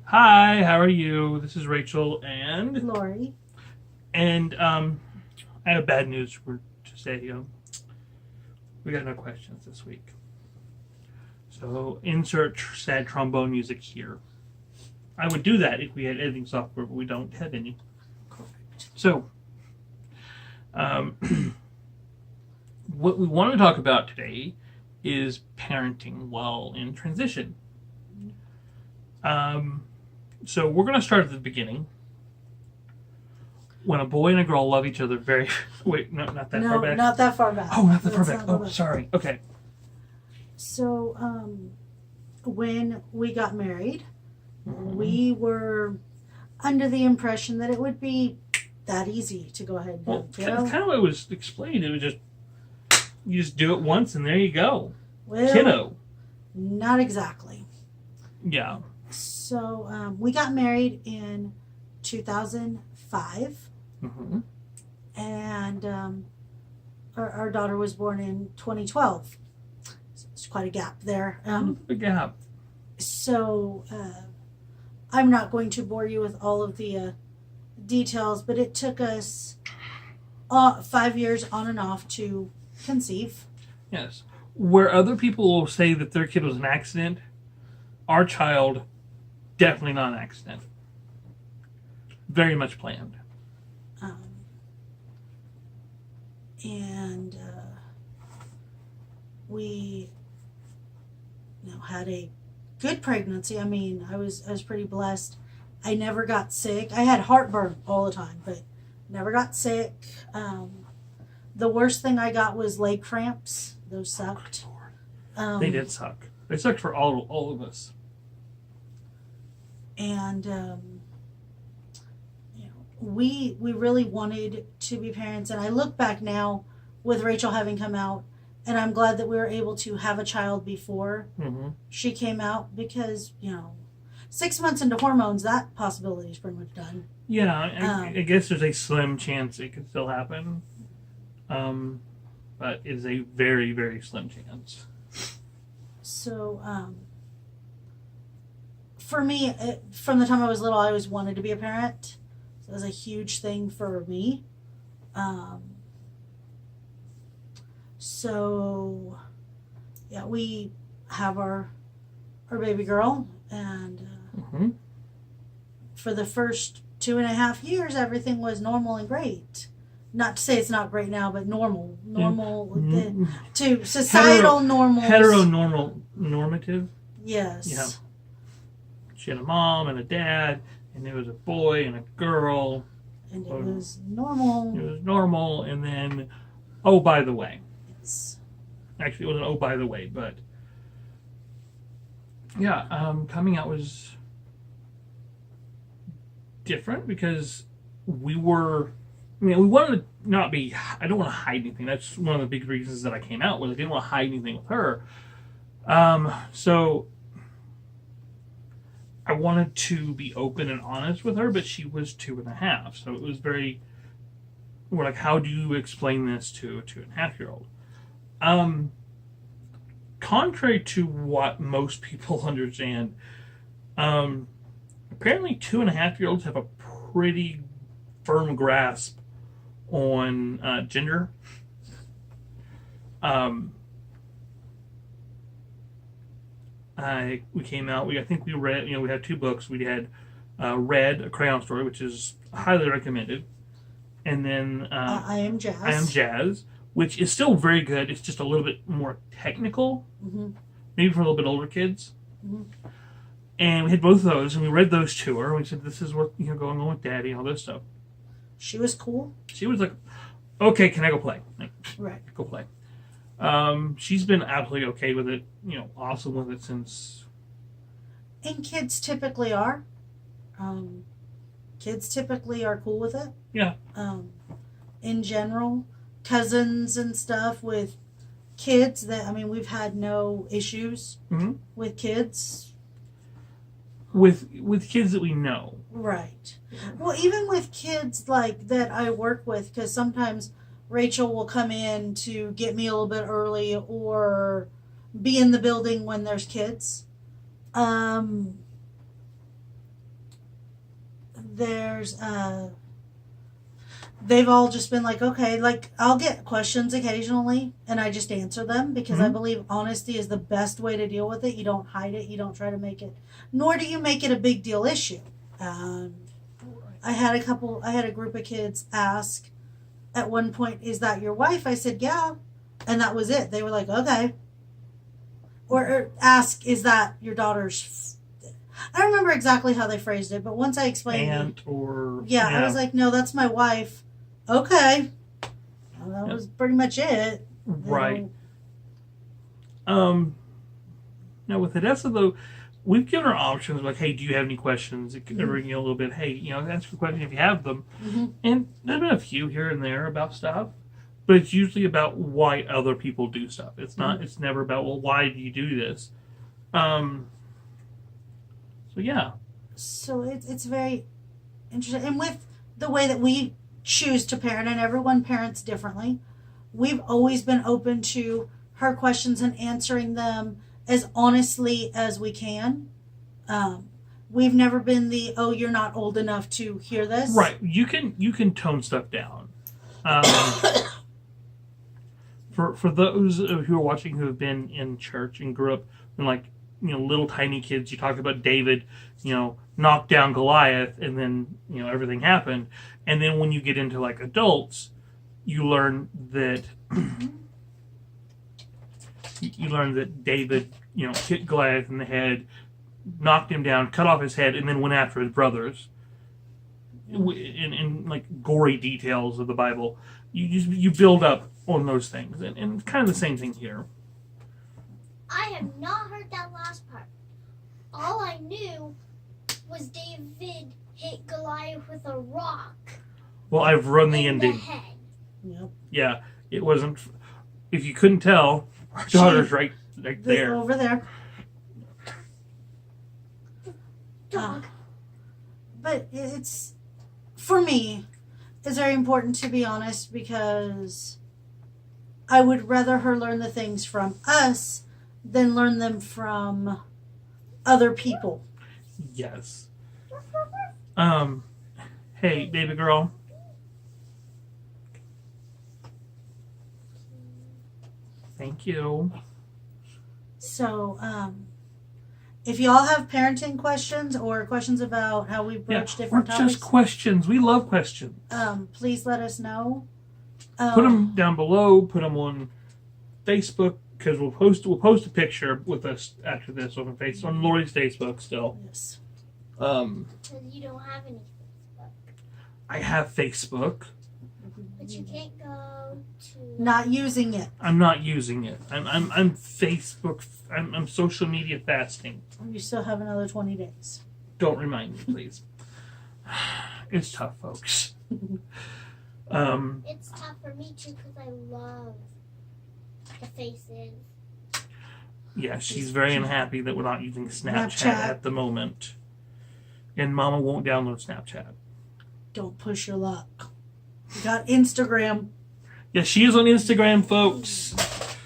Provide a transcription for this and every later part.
Hi, how are you? This is Rachel Lori. and I have bad news to say. We got no questions this week. So insert sad trombone music here. I would do that if we had editing software, but we don't have any. Correct. So um, what we want to talk about today is parenting while in transition. Um, so we're going to start at the beginning. When a boy and a girl love each other very wait, no, not that far No, back. not that far back. Oh, not that far Let's back. not go Oh, back. sorry. Okay. So, when we got married, Mhm. we were under the impression that it would be that easy to go ahead and Well, have a it's kiddo. kind of what it was explained. It was just you just do it once and there you go, Well, kiddo. not exactly. Yeah. So, we got married in 2005, Mm-hmm. and our daughter was born in 2012. So it's quite a gap there. Big gap. So I'm not going to bore you with all of the details, but it took us 5 years on and off to conceive. Yes. Where other people will say that their kid was an accident, our child definitely not an accident. Very much planned. Um, and we had a good pregnancy. I mean, I was pretty blessed. I never got sick. I had heartburn all the time, but never got sick. The worst thing I got was leg cramps. Those sucked. They did suck. They sucked for all of us. And we really wanted to be parents. And I look back now with Rachel having come out, and I'm glad that we were able to have a child before Mm-hmm. she came out, because 6 months into hormones, that possibility is pretty much done. Yeah, I guess there's a slim chance it could still happen, but it is a very, very slim chance. So for me, from the time I was little, I always wanted to be a parent. So it was a huge thing for me. Um, so yeah, we have our baby girl, and Mm-hmm. for the first 2.5 years, everything was normal and great. Not to say it's not great now, but normal, Mm-hmm. to societal normals. Normative. Yes. Yeah. She had a mom and a dad, and there was a boy and a girl. And it was normal. It was normal, and then, oh, by the way. Yes. Actually, it wasn't oh, by the way, but yeah, coming out was different because we were. I mean, we wanted to not be. I don't want to hide anything. That's one of the big reasons that I came out was I didn't want to hide anything with her. So I wanted to be open and honest with her, but she was 2.5, so it was very. We're like, how do you explain this to a 2.5-year-old? Contrary to what most people understand, apparently 2.5-year-olds have a pretty firm grasp on gender. We came out. I think we read. We had two books. We had read A Crayon Story, which is highly recommended, and then I Am Jazz. I Am Jazz, which is still very good. It's just a little bit more technical, Mm-hmm. maybe for a little bit older kids. Mm-hmm. And we had both of those, and we read those to her. And we said, "This is what going on with Daddy and all this stuff." She was cool. She was like, "Okay, can I go play?" Like, Right. go play. She's been absolutely okay with it. Awesome with it since. And kids typically are. Kids typically are cool with it. Yeah. In general, cousins and stuff with kids we've had no issues Mm-hmm. with kids. With kids that we know. Right. Well, even with kids like that I work with, because sometimes Rachel will come in to get me a little bit early or be in the building when there's kids. there's they've all just been like, okay, like I'll get questions occasionally and I just answer them because I believe honesty is the best way to deal with it. You don't hide it, you don't try to make it, nor do you make it a big deal issue. I had a group of kids ask at one point, is that your wife? I said, yeah. And that was it. They were like, okay. Or ask, is that your daughter's? I don't remember exactly how they phrased it, but once I explained Aunt or... Yeah, I was like, no, that's my wife. Okay. Well, that was pretty much it. Right. Now with Odessa, though, we've given her options like, hey, do you have any questions? Or, a little bit, hey, answer a question if you have them. And there's been a few here and there about stuff, but it's usually about why other people do stuff. It's not. It's never about, well, why do you do this? So yeah. So it's very interesting, and with the way that we choose to parent, and everyone parents differently, we've always been open to her questions and answering them as honestly as we can. We've never been the, oh, you're not old enough to hear this. Right. You can tone stuff down. For those who are watching who have been in church and grew up in little tiny kids, you talked about David, knocked down Goliath, and then everything happened. And then when you get into adults, you learn that David, hit Goliath in the head, knocked him down, cut off his head, and then went after his brothers. In gory details of the Bible, you build up on those things, and kind of the same thing here. I have not heard that last part. All I knew was David hit Goliath with a rock. Well, I've run the in ending. The head. Yep. Yeah, it wasn't. If you couldn't tell, our daughter's right there. Over there. Dog. But it's, for me, it's very important to be honest, because I would rather her learn the things from us than learn them from other people. Yes. Hey, baby girl. Thank you. So, if y'all have parenting questions or questions about how we broach different topics, just questions. We love questions. Please let us know. Put them down below. Put them on Facebook, because we'll post a picture with us after this on Lori's Facebook still. Yes. Because you don't have any Facebook. I have Facebook. But you can't go to... Not using it. I'm not using it. I'm Facebook. I'm social media fasting. You still have another 20 days. Don't remind me, please. It's tough, folks. It's tough for me too, because I love the faces. Yeah, she's very unhappy that we're not using Snapchat at the moment. And Mama won't download Snapchat. Don't push your luck. You got Instagram. Yeah, she is on Instagram, folks.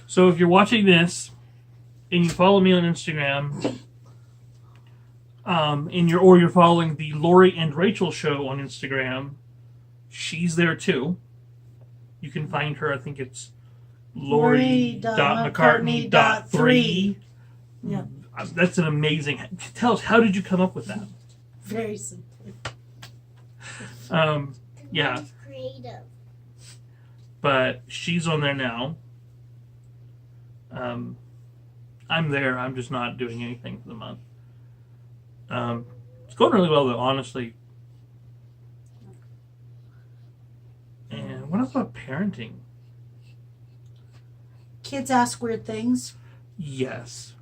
So if you're watching this and you follow me on Instagram, or you're following the Lori and Rachel show on Instagram, she's there too. You can find her. I think it's Lori.McCartney.3. Yeah. That's an amazing. Tell us, how did you come up with that? Very simply. Yeah. It's creative. But she's on there now. I'm there. I'm just not doing anything for the month. It's going really well, though, honestly. And what about parenting? Kids ask weird things. Yes.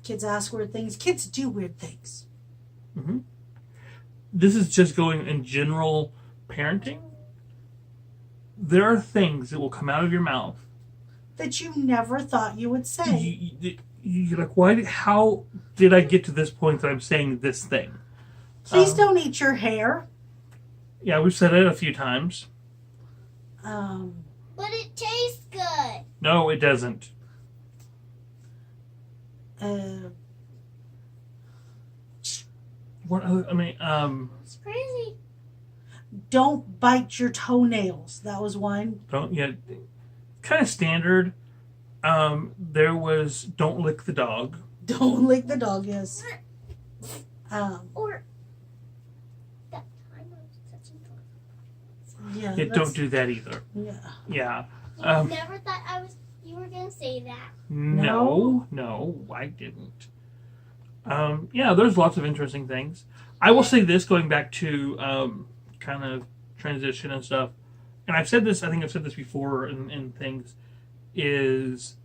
Kids ask weird things. Kids do weird things. Mm-hmm. This is just going in general parenting. There are things that will come out of your mouth that you never thought you would say. You're like, why? How did I get to this point that I'm saying this thing? Please don't eat your hair. Yeah, we've said it a few times. But it tastes good. No, it doesn't. What other, I mean, It's crazy. Don't bite your toenails. That was one. don't yet. Kind of standard. There was don't lick the dog. Don't lick the dog. Yes. Or that time I was touching the Yeah. Yeah, don't do that either. Yeah. Yeah. You never thought you were gonna say that. No, I didn't. Yeah, there's lots of interesting things. I will say this, going back to kind of transition and stuff, and I've said this, I think I've said this before in things, is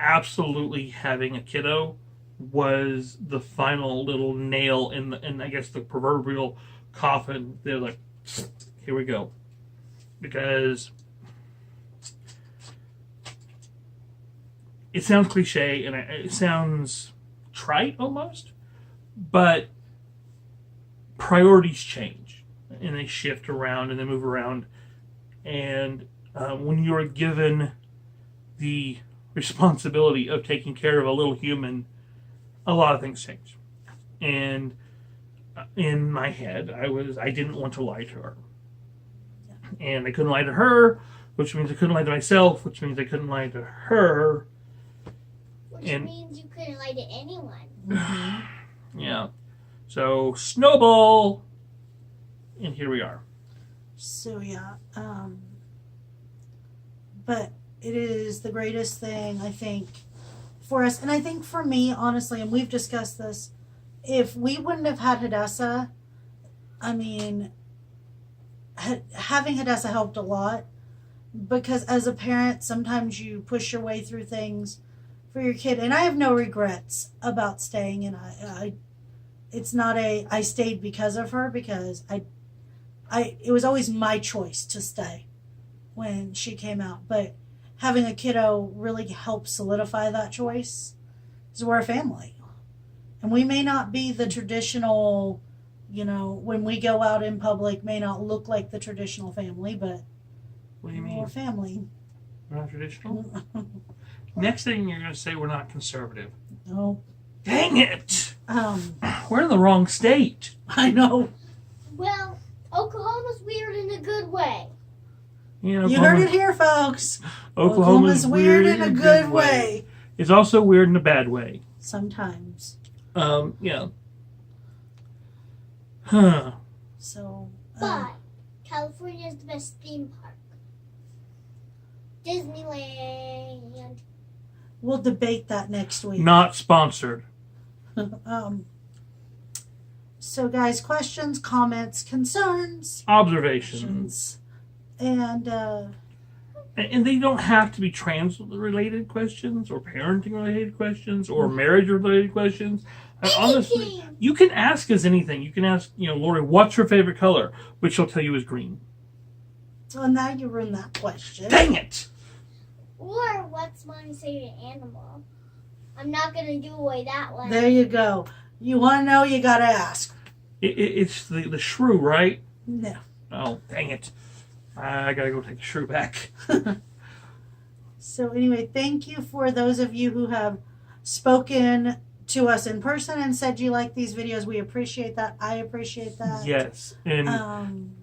absolutely having a kiddo was the final little nail in I guess the proverbial coffin. They're like, here we go, because it sounds cliche and it sounds trite almost, but priorities change and they shift around and they move around, and when you're given the responsibility of taking care of a little human, a lot of things change. And in my head, I didn't want to lie to her, and I couldn't lie to her, which means I couldn't lie to myself, which means I couldn't lie to her. Which means you couldn't lie to anyone. Mm-hmm. Yeah. So snowball, and here we are. So yeah. But it is the greatest thing, I think, for us. And I think for me, honestly, and we've discussed this, if we wouldn't have had Hadassah, I mean, having Hadassah helped a lot, because as a parent, sometimes you push your way through things for your kid. And I have no regrets about staying. And it's not I stayed because of her, because it was always my choice to stay when she came out. But having a kiddo really helped solidify that choice, because we're a family. And we may not be the traditional, when we go out in public, may not look like the traditional family, but What do you mean? we're family. We're not traditional? Next thing you're going to say we're not conservative. No. Dang it! We're in the wrong state. I know. Well, Oklahoma's weird in a good way. You know, You heard it here, folks. Oklahoma's weird in a good way. It's also weird in a bad way. Sometimes. Yeah. Huh. So. But California is the best theme park. Disneyland. We'll debate that next week. Not sponsored. So, guys, questions, comments, concerns, Observations. and And they don't have to be trans-related questions or parenting-related questions or marriage-related questions. Honestly, you can ask us anything. You can ask, Lori, what's her favorite color? Which she'll tell you is green. well, now you ruined that question. Dang it! Or what's Mommy's favorite animal? I'm not going to do away that one. There you go. You want to know, you got to ask. It's the shrew, right? No. Oh, dang it. I gotta go take the shrew back. So, anyway, thank you for those of you who have spoken to us in person and said you like these videos. We appreciate that. I appreciate that. Yes. And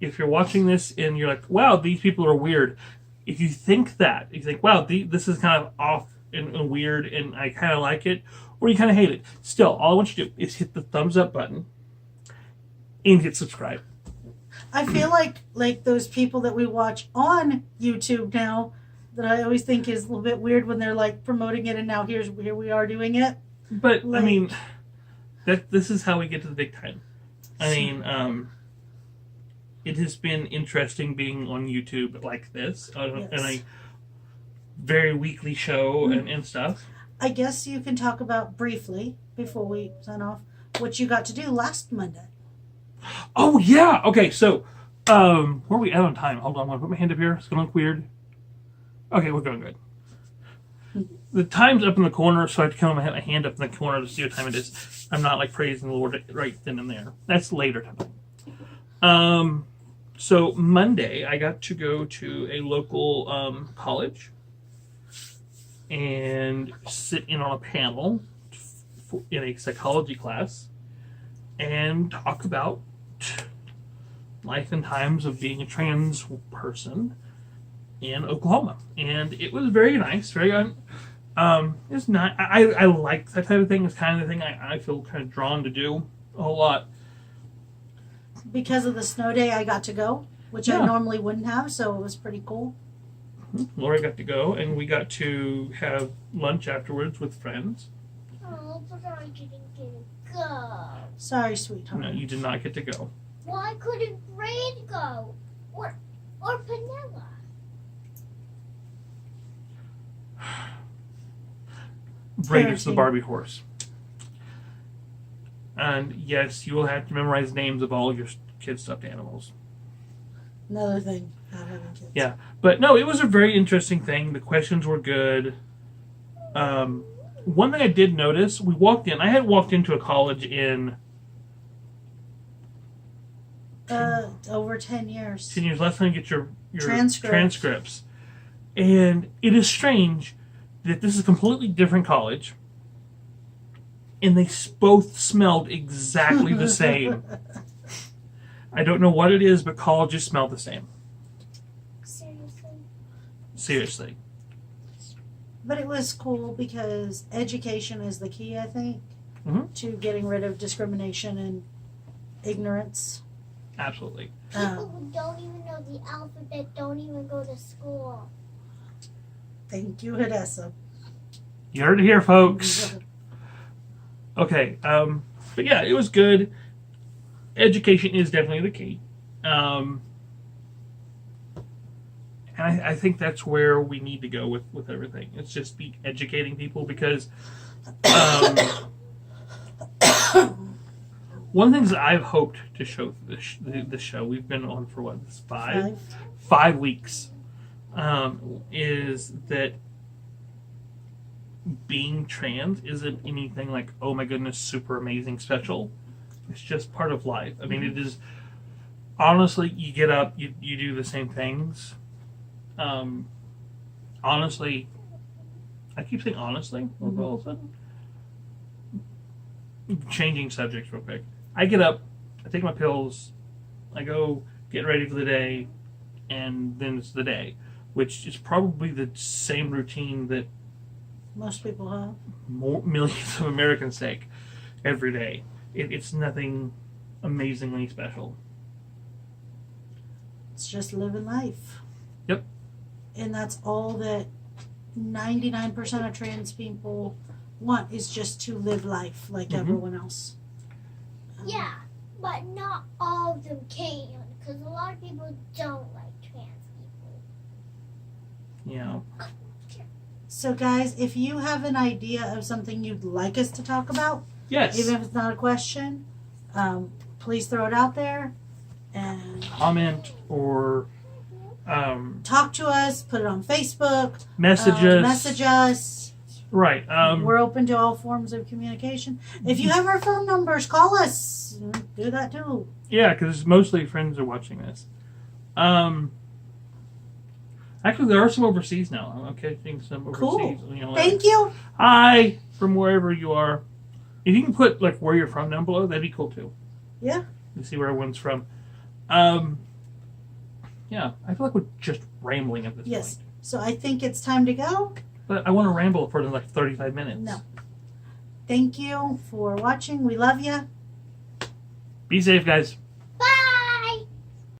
if you're watching this and you're like, wow, these people are weird. If you think that, you think, wow, this is kind of off and weird and I kind of like it, or you kind of hate it, still, all I want you to do is hit the thumbs up button and hit subscribe. I feel like those people that we watch on YouTube now, that I always think is a little bit weird when they're like promoting it and now here we are doing it. But I mean, this is how we get to the big time. I mean, it has been interesting being on YouTube like this in a very weekly show and stuff. I guess you can talk about briefly before we sign off what you got to do last Monday. Oh yeah. Okay. So, where are we at on time? Hold on. I'm gonna put my hand up here. It's gonna look weird. Okay, we're going good. The time's up in the corner, so I have to come with my hand up in the corner to see what time it is. I'm not like praising the Lord right then and there. That's later tonight. So Monday, I got to go to a local college and sit in on a panel in a psychology class and talk about life and times of being a trans person in Oklahoma. And it was very nice, very it's not. I like that type of thing. It's kind of the thing I feel kind of drawn to do a whole lot. Because of the snow day, I got to go, which I normally wouldn't have, so it was pretty cool. Laura got to go, and we got to have lunch afterwards with friends. Oh, but I didn't get to go. Sorry, sweetheart. No, you did not get to go. Why couldn't Braid go? Or Panilla? Braid is the Barbie horse. And yes, you will have to memorize names of all your kids' stuffed animals. Another thing, not having kids. Yeah, but no, it was a very interesting thing. The questions were good. One thing I did notice, we walked in. I had walked into a college in Over 10 years. 10 years. Last time you get your Transcripts. And it is strange that this is a completely different college, and they both smelled exactly the same. I don't know what it is, but colleges smell the same. Seriously. But it was cool because education is the key, I think, to getting rid of discrimination and ignorance. Absolutely. People who don't even know the alphabet don't even go to school. Thank you, Hadassah. You heard it here, folks. Okay, but yeah, it was good. Education is definitely the key. And I think that's where we need to go with everything. It's just be educating people because one of the things that I've hoped to show the show, we've been on for what, five weeks, is that being trans isn't anything like, oh my goodness, super amazing special. It's just part of life. I mean, it is, honestly, you get up, you do the same things. Honestly, I keep saying honestly all of a sudden. Changing subjects real quick. I get up, I take my pills, I go get ready for the day, and then it's the day, which is probably the same routine that most people have. Millions of Americans take every day. It's nothing amazingly special. It's just living life. Yep. And that's all that 99% of trans people want, is just to live life like everyone else. Yeah, but not all of them can, because a lot of people don't like trans people. Yeah. So guys, if you have an idea of something you'd like us to talk about, Yes. even if it's not a question, please throw it out there and Comment or talk to us, put it on Facebook, message us. Right. We're open to all forms of communication. If you have our phone numbers, call us. Do that too. Yeah, because mostly friends are watching this. Actually, there are some overseas now. I'm catching some overseas. Cool. You know, Thank you. Hi, from wherever you are. If you can put like where you're from down below, that'd be cool too. Yeah. You see where everyone's from. Yeah, I feel like we're just rambling at this Yes. point. So I think it's time to go. But I want to ramble for like 35 minutes. No. Thank you for watching. We love you. Be safe, guys.